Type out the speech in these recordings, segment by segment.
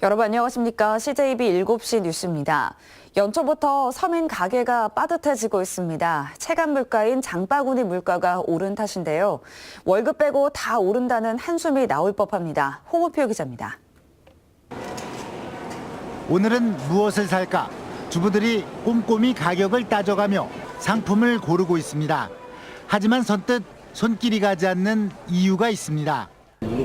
여러분 안녕하십니까? CJB 7시 뉴스입니다. 연초부터 서민 가계가 빠듯해지고 있습니다. 체감 물가인 장바구니 물가가 오른 탓인데요. 월급 빼고 다 오른다는 한숨이 나올 법합니다. 홍우표 기자입니다. 오늘은 무엇을 살까? 주부들이 꼼꼼히 가격을 따져가며 상품을 고르고 있습니다. 하지만 선뜻 손길이 가지 않는 이유가 있습니다.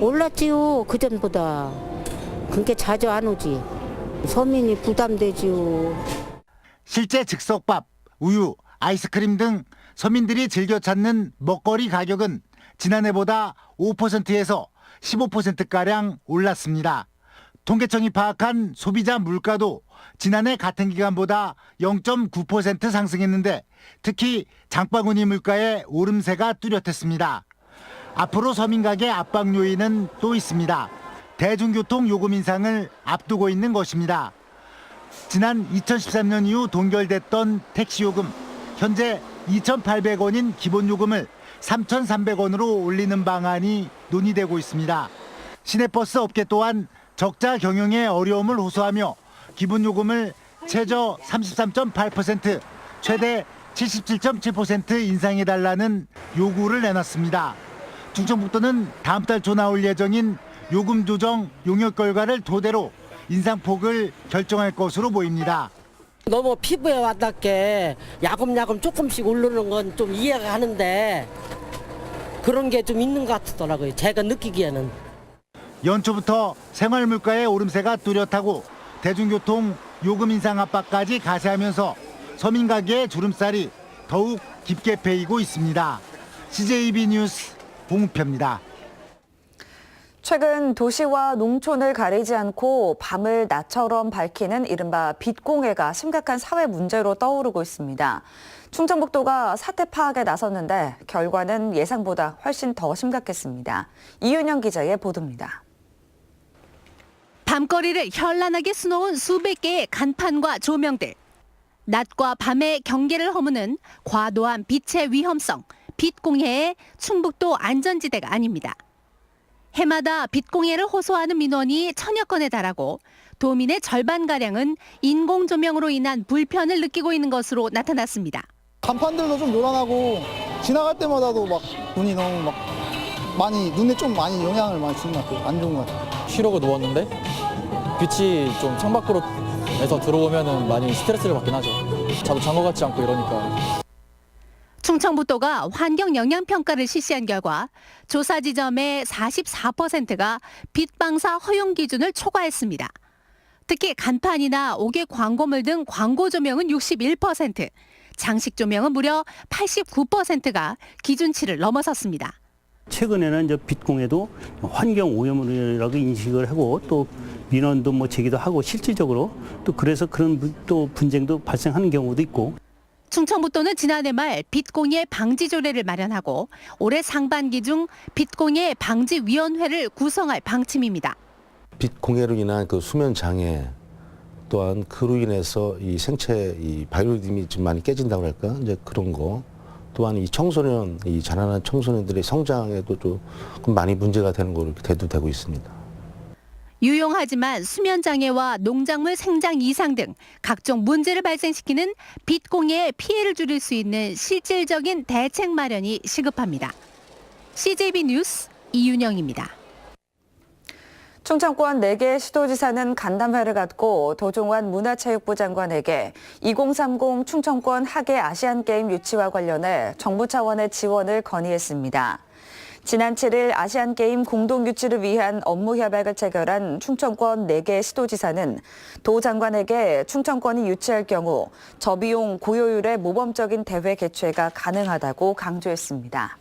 올랐지요, 그전보다. 그렇게 자주 안 오지. 서민이 부담되지요. 실제 즉석밥, 우유, 아이스크림 등 서민들이 즐겨 찾는 먹거리 가격은 지난해보다 5%에서 15%가량 올랐습니다. 통계청이 파악한 소비자 물가도 지난해 같은 기간보다 0.9% 상승했는데 특히 장바구니 물가의 오름세가 뚜렷했습니다. 앞으로 서민 가계 압박 요인은 또 있습니다. 대중교통 요금 인상을 앞두고 있는 것입니다. 지난 2013년 이후 동결됐던 택시요금, 현재 2,800원인 기본요금을 3,300원으로 올리는 방안이 논의되고 있습니다. 시내버스 업계 또한 적자 경영에 어려움을 호소하며 기본요금을 최저 33.8%, 최대 77.7% 인상해달라는 요구를 내놨습니다. 충청북도는 다음 달 초 나올 예정인 요금 조정 용역 결과를 토대로 인상폭을 결정할 것으로 보입니다. 너무 피부에 와닿게 야금야금 조금씩 오르는 건 좀 이해가 가는데 그런 게 좀 있는 것 같더라고요. 제가 느끼기에는. 연초부터 생활물가의 오름세가 뚜렷하고 대중교통 요금 인상 압박까지 가세하면서 서민 가계의 주름살이 더욱 깊게 패이고 있습니다. CJB 뉴스 홍우표입니다. 최근 도시와 농촌을 가리지 않고 밤을 낮처럼 밝히는 이른바 빛공해가 심각한 사회 문제로 떠오르고 있습니다. 충청북도가 사태 파악에 나섰는데 결과는 예상보다 훨씬 더 심각했습니다. 이윤영 기자의 보도입니다. 밤거리를 현란하게 수놓은 수백 개의 간판과 조명들. 낮과 밤의 경계를 허무는 과도한 빛의 위험성, 빛공해의 충북도 안전지대가 아닙니다. 해마다 빛공해를 호소하는 민원이 1000여 건에 달하고 도민의 절반가량은 인공조명으로 인한 불편을 느끼고 있는 것으로 나타났습니다. 간판들도 좀 요란하고 지나갈 때마다도 막 눈이 너무 막 많이 눈에 좀 많이 영향을 많이 주는 것 같아요. 안 좋은 것 같아요. 쉬려고 누웠는데 빛이 좀 창밖으로에서 들어오면은 많이 스트레스를 받긴 하죠. 자도 잔 것 같지 않고 이러니까. 충청북도가 환경영향평가를 실시한 결과 조사 지점의 44%가 빛방사 허용 기준을 초과했습니다. 특히 간판이나 옥외 광고물 등 광고 조명은 61%, 장식 조명은 무려 89%가 기준치를 넘어섰습니다. 최근에는 이제 빛공해도 환경 오염물이라고 인식을 하고 또 민원도 제기도 하고 실질적으로 또 그래서 그런 또 분쟁도 발생하는 경우도 있고. 충청북도는 지난해 말 빛공해 방지 조례를 마련하고 올해 상반기 중 빛공해 방지위원회를 구성할 방침입니다. 빛공해로 인한 그 수면 장애 또한 그로 인해서 이 생체 이 바이오리듬이 좀 많이 깨진다고 할까 이제 그런 거 또한 이 청소년 이 자라난 청소년들의 성장에도 좀 많이 문제가 되는 걸로 대두되고 있습니다. 유용하지만 수면 장애와 농작물 생장 이상 등 각종 문제를 발생시키는 빛공해의 피해를 줄일 수 있는 실질적인 대책 마련이 시급합니다. CJB 뉴스 이윤영입니다. 충청권 4개 시도지사는 간담회를 갖고 도종환 문화체육부 장관에게 2030 충청권 하계 아시안게임 유치와 관련해 정부 차원의 지원을 건의했습니다. 지난 7일 아시안게임 공동 유치를 위한 업무 협약을 체결한 충청권 4개 시도지사는 도 장관에게 충청권이 유치할 경우 저비용 고효율의 모범적인 대회 개최가 가능하다고 강조했습니다.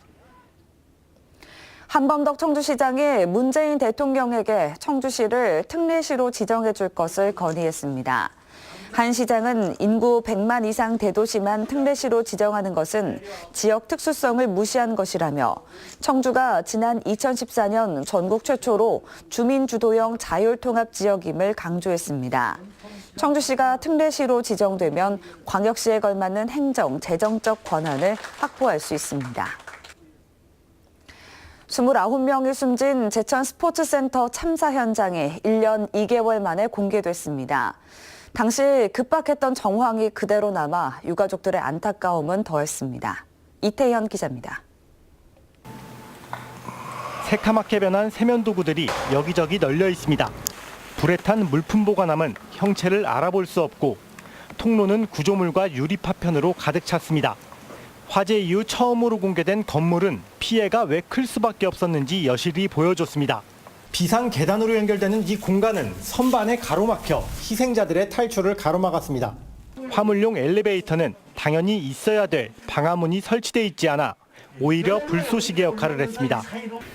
한범덕 청주시장이 문재인 대통령에게 청주시를 특례시로 지정해 줄 것을 건의했습니다. 한 시장은 인구 100만 이상 대도시만 특례시로 지정하는 것은 지역 특수성을 무시한 것이라며 청주가 지난 2014년 전국 최초로 주민주도형 자율통합지역임을 강조했습니다. 청주시가 특례시로 지정되면 광역시에 걸맞는 행정, 재정적 권한을 확보할 수 있습니다. 29명이 숨진 제천 스포츠센터 참사 현장이 1년 2개월 만에 공개됐습니다. 당시 급박했던 정황이 그대로 남아 유가족들의 안타까움은 더했습니다. 이태현 기자입니다. 새카맣게 변한 세면 도구들이 여기저기 널려 있습니다. 불에 탄 물품 보관함은 형체를 알아볼 수 없고 통로는 구조물과 유리 파편으로 가득 찼습니다. 화재 이후 처음으로 공개된 건물은 피해가 왜 클 수밖에 없었는지 여실히 보여줬습니다. 비상 계단으로 연결되는 이 공간은 선반에 가로막혀 희생자들의 탈출을 가로막았습니다. 화물용 엘리베이터는 당연히 있어야 될 방화문이 설치돼 있지 않아 오히려 불쏘시개 역할을 했습니다.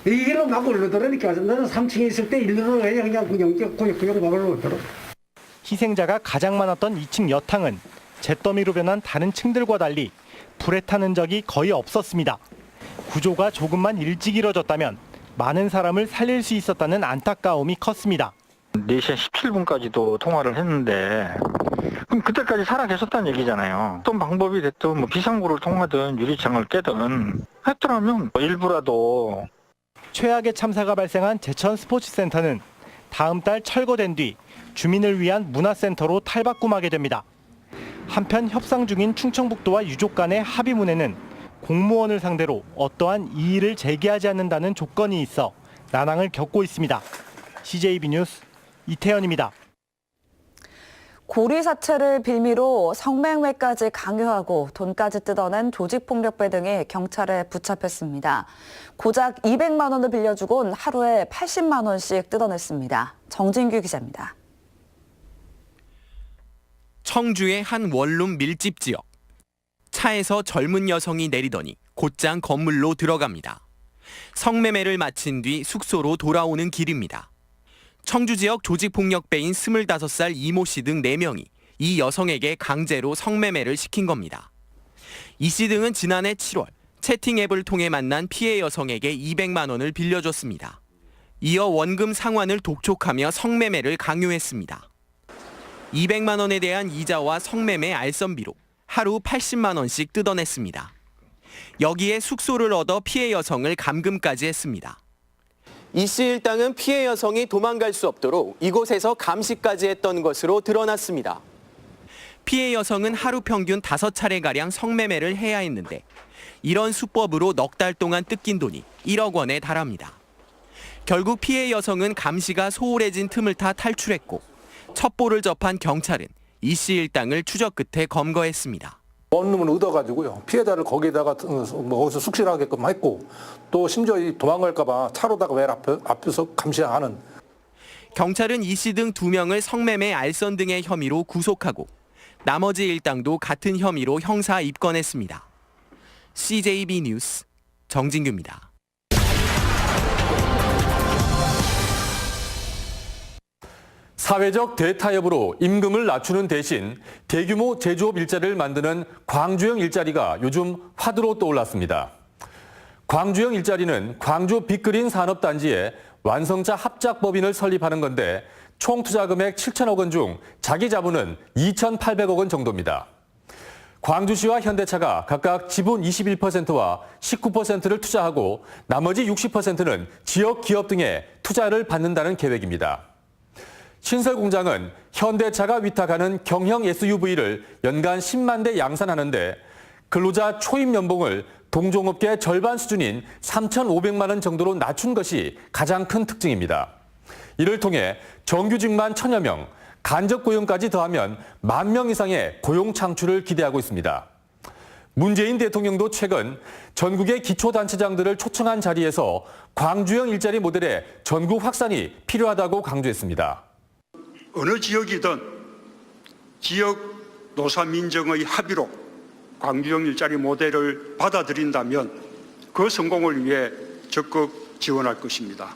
이리로 막 올라들으니까 나는 3층에 있을 때 일로 그냥 막 올라오더라. 희생자가 가장 많았던 2층 여탕은 잿더미로 변한 다른 층들과 달리 불에 탄 흔적이 거의 없었습니다. 구조가 조금만 일찍 이뤄졌다면 많은 사람을 살릴 수 있었다는 안타까움이 컸습니다. 4시 17분까지도 통화를 했는데 그럼 그때까지 살아 계셨다는 얘기잖아요. 어떤 방법이 됐든 뭐 비상구를 통하든 유리창을 깨든 했더라면 일부라도. 최악의 참사가 발생한 제천 스포츠센터는 다음 달 철거된 뒤 주민을 위한 문화센터로 탈바꿈하게 됩니다. 한편 협상 중인 충청북도와 유족 간의 합의문에는 공무원을 상대로 어떠한 이의를 제기하지 않는다는 조건이 있어 난항을 겪고 있습니다. CJB 뉴스 이태현입니다. 고리 사체를 빌미로 성매매까지 강요하고 돈까지 뜯어낸 조직폭력배 등이 경찰에 붙잡혔습니다. 고작 200만 원을 빌려주곤 하루에 80만 원씩 뜯어냈습니다. 정진규 기자입니다. 청주의 한 원룸 밀집 지역. 차에서 젊은 여성이 내리더니 곧장 건물로 들어갑니다. 성매매를 마친 뒤 숙소로 돌아오는 길입니다. 청주 지역 조직폭력배인 25살 이모 씨 등 4명이 이 여성에게 강제로 성매매를 시킨 겁니다. 이 씨 등은 지난해 7월 채팅 앱을 통해 만난 피해 여성에게 200만 원을 빌려줬습니다. 이어 원금 상환을 독촉하며 성매매를 강요했습니다. 200만 원에 대한 이자와 성매매 알선비로 하루 80만 원씩 뜯어냈습니다. 여기에 숙소를 얻어 피해 여성을 감금까지 했습니다. 이 씨 일당은 피해 여성이 도망갈 수 없도록 이곳에서 감시까지 했던 것으로 드러났습니다. 피해 여성은 하루 평균 5차례가량 성매매를 해야 했는데 이런 수법으로 넉 달 동안 뜯긴 돈이 1억 원에 달합니다. 결국 피해 여성은 감시가 소홀해진 틈을 타 탈출했고 첩보를 접한 경찰은 이 씨 일당을 추적 끝에 검거했습니다. 원룸을 얻어가지고요. 피해자를 거기다가 거기서 숙실하게끔 했고 또 심지어 도망갈까봐 차로다가 왜 앞에서 감시하는. 경찰은 이 씨 등 2명을 성매매 알선 등의 혐의로 구속하고 나머지 일당도 같은 혐의로 형사 입건했습니다. CJB 뉴스 정진규입니다. 사회적 대타협으로 임금을 낮추는 대신 대규모 제조업 일자리를 만드는 광주형 일자리가 요즘 화두로 떠올랐습니다. 광주형 일자리는 광주 빅그린 산업단지에 완성차 합작법인을 설립하는 건데 총 투자 금액 7천억 원 중 자기 자본은 2,800억 원 정도입니다. 광주시와 현대차가 각각 지분 21%와 19%를 투자하고 나머지 60%는 지역 기업 등의 투자를 받는다는 계획입니다. 신설 공장은 현대차가 위탁하는 경형 SUV를 연간 10만 대 양산하는데 근로자 초임 연봉을 동종업계 절반 수준인 3,500만 원 정도로 낮춘 것이 가장 큰 특징입니다. 이를 통해 정규직만 1,000여 명, 간접 고용까지 더하면 10,000명 이상의 고용 창출을 기대하고 있습니다. 문재인 대통령도 최근 전국의 기초단체장들을 초청한 자리에서 광주형 일자리 모델의 전국 확산이 필요하다고 강조했습니다. 어느 지역이든 지역 노사민정의 합의로 광주형 일자리 모델을 받아들인다면 그 성공을 위해 적극 지원할 것입니다.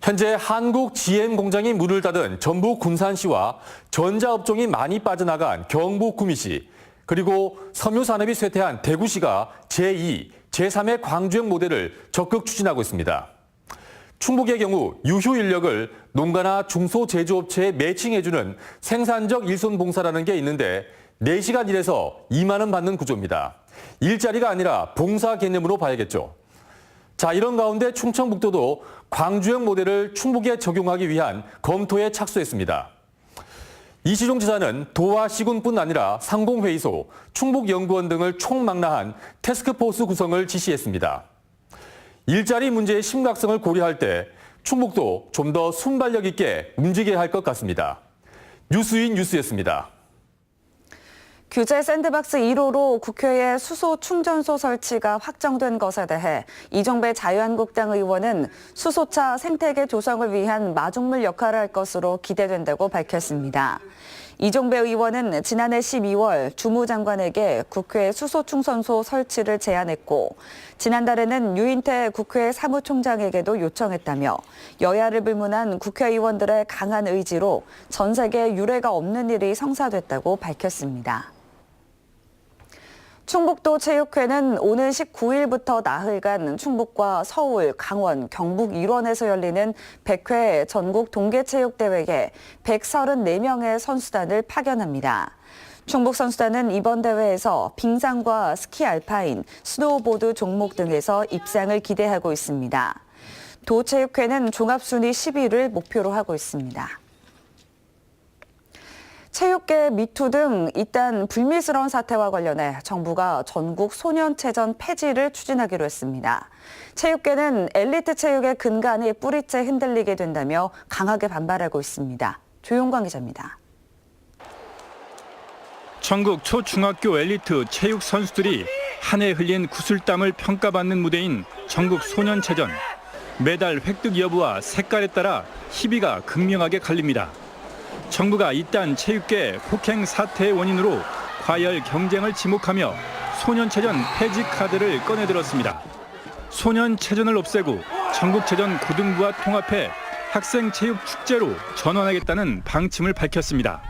현재 한국 GM 공장이 문을 닫은 전북 군산시와 전자업종이 많이 빠져나간 경북 구미시, 그리고 섬유산업이 쇠퇴한 대구시가 제2, 제3의 광주형 모델을 적극 추진하고 있습니다. 충북의 경우 유휴 인력을 농가나 중소제조업체에 매칭해주는 생산적 일손봉사라는 게 있는데 4시간 일해서 2만 원 받는 구조입니다. 일자리가 아니라 봉사 개념으로 봐야겠죠. 자, 이런 가운데 충청북도도 광주형 모델을 충북에 적용하기 위한 검토에 착수했습니다. 이시종 지사는 도와 시군뿐 아니라 상공회의소, 충북연구원 등을 총망라한 태스크포스 구성을 지시했습니다. 일자리 문제의 심각성을 고려할 때 충북도 좀 더 순발력 있게 움직여야 할 것 같습니다. 뉴스인 뉴스였습니다. 규제 샌드박스 1호로 국회에 수소 충전소 설치가 확정된 것에 대해 이종배 자유한국당 의원은 수소차 생태계 조성을 위한 마중물 역할을 할 것으로 기대된다고 밝혔습니다. 이종배 의원은 지난해 12월 주무장관에게 국회 수소 충전소 설치를 제안했고 지난달에는 유인태 국회 사무총장에게도 요청했다며 여야를 불문한 국회의원들의 강한 의지로 전 세계 유례가 없는 일이 성사됐다고 밝혔습니다. 충북도 체육회는 오는 19일부터 나흘간 충북과 서울, 강원, 경북 일원에서 열리는 100회 전국 동계체육대회에 134명의 선수단을 파견합니다. 충북 선수단은 이번 대회에서 빙상과 스키 알파인, 스노우보드 종목 등에서 입상을 기대하고 있습니다. 도체육회는 종합순위 10위를 목표로 하고 있습니다. 체육계 미투 등 이딴 불미스러운 사태와 관련해 정부가 전국 소년체전 폐지를 추진하기로 했습니다. 체육계는 엘리트 체육의 근간이 뿌리째 흔들리게 된다며 강하게 반발하고 있습니다. 조용광 기자입니다. 전국 초중학교 엘리트 체육 선수들이 한 해 흘린 구슬땀을 평가받는 무대인 전국 소년체전. 메달 획득 여부와 색깔에 따라 희비가 극명하게 갈립니다. 정부가 이딴 체육계 폭행 사태의 원인으로 과열 경쟁을 지목하며 소년체전 폐지 카드를 꺼내들었습니다. 소년체전을 없애고 전국체전 고등부와 통합해 학생체육축제로 전환하겠다는 방침을 밝혔습니다.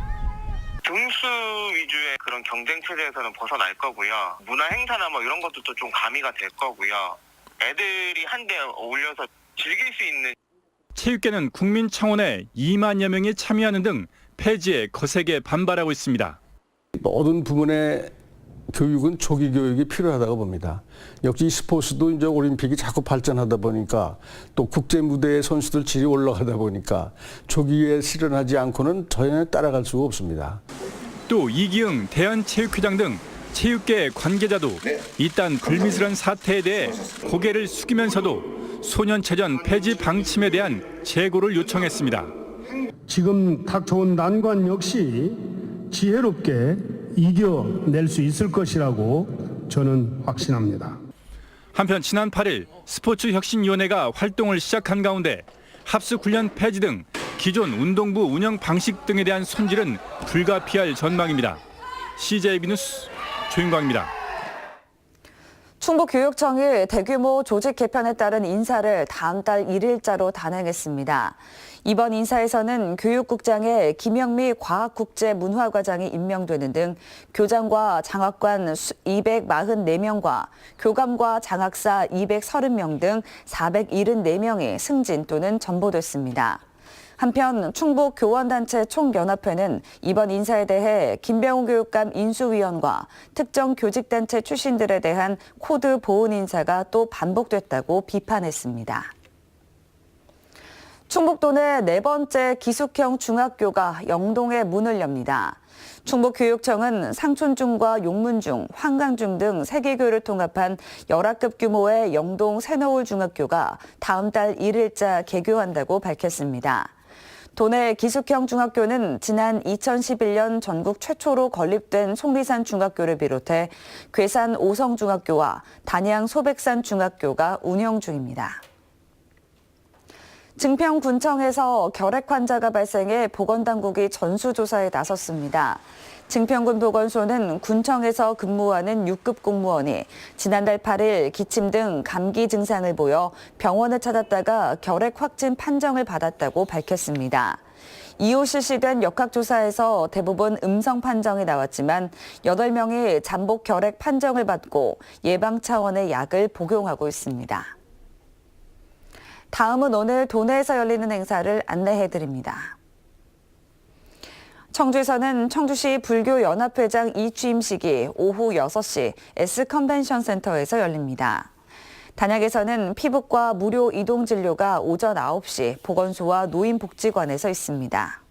등수 위주의 그런 경쟁 체제에서는 벗어날 거고요. 문화 행사나 뭐 이런 것도 좀 가미가 될 거고요. 애들이 한데 어울려서 즐길 수 있는 체육계는 국민 청원에 2만여 명이 참여하는 등 폐지에 거세게 반발하고 있습니다. 모든 부문의 교육은 조기 교육이 필요하다고 봅니다. 역시 스포츠도 이제 올림픽이 자꾸 발전하다 보니까 또 국제 무대의 선수들 질이 올라가다 보니까 조기에 실현하지 않고는 전혀 따라갈 수가 없습니다. 또 이기흥 대한체육회장 등 체육계 관계자도 이딴 불미스러운 사태에 대해 고개를 숙이면서도 소년체전 폐지 방침에 대한 재고를 요청했습니다. 지금 닥쳐온 난관 역시 지혜롭게 이겨낼 수 있을 것이라고 저는 확신합니다. 한편 지난 8일 스포츠혁신위원회가 활동을 시작한 가운데 합숙훈련 폐지 등 기존 운동부 운영 방식 등에 대한 손질은 불가피할 전망입니다. CJB 뉴스 조윤광입니다. 충북교육청이 대규모 조직 개편에 따른 인사를 다음 달 1일자로 단행했습니다. 이번 인사에서는 교육국장에 김영미 과학국제문화과장이 임명되는 등 교장과 장학관 244명과 교감과 장학사 230명 등 474명이 승진 또는 전보됐습니다. 한편 충북교원단체 총연합회는 이번 인사에 대해 김병우 교육감 인수위원과 특정 교직단체 출신들에 대한 코드 보훈 인사가 또 반복됐다고 비판했습니다. 충북도 내 4번째 기숙형 중학교가 영동에 문을 엽니다. 충북교육청은 상촌중과 용문중, 황강중 등 3개교를 통합한 열학급 규모의 영동 새노을 중학교가 다음 달 1일자 개교한다고 밝혔습니다. 도내 기숙형 중학교는 지난 2011년 전국 최초로 건립된 속리산 중학교를 비롯해 괴산 오성중학교와 단양 소백산 중학교가 운영 중입니다. 증평군청에서 결핵 환자가 발생해 보건당국이 전수조사에 나섰습니다. 증평군 보건소는 군청에서 근무하는 6급 공무원이 지난달 8일 기침 등 감기 증상을 보여 병원을 찾았다가 결핵 확진 판정을 받았다고 밝혔습니다. 이후 실시된 역학조사에서 대부분 음성 판정이 나왔지만 8명이 잠복 결핵 판정을 받고 예방 차원의 약을 복용하고 있습니다. 다음은 오늘 도내에서 열리는 행사를 안내해드립니다. 청주에서는 청주시 불교연합회장 2취임식이 오후 6시 S컨벤션센터에서 열립니다. 단양에서는 피부과 무료 이동 진료가 오전 9시 보건소와 노인복지관에서 있습니다.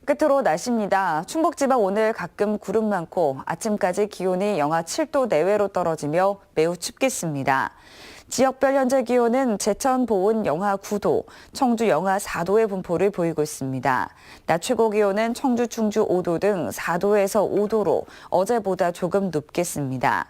끝으로 날씨입니다. 충북지방 오늘 가끔 구름 많고 아침까지 기온이 영하 7도 내외로 떨어지며 매우 춥겠습니다. 지역별 현재 기온은 제천, 보은 영하 9도, 청주 영하 4도의 분포를 보이고 있습니다. 낮 최고 기온은 청주, 충주 5도 등 4도에서 5도로 어제보다 조금 높겠습니다.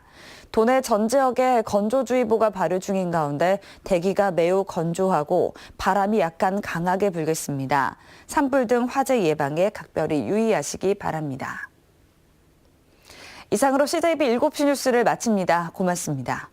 도내 전 지역에 건조주의보가 발효 중인 가운데 대기가 매우 건조하고 바람이 약간 강하게 불겠습니다. 산불 등 화재 예방에 각별히 유의하시기 바랍니다. 이상으로 CJB 7시 뉴스를 마칩니다. 고맙습니다.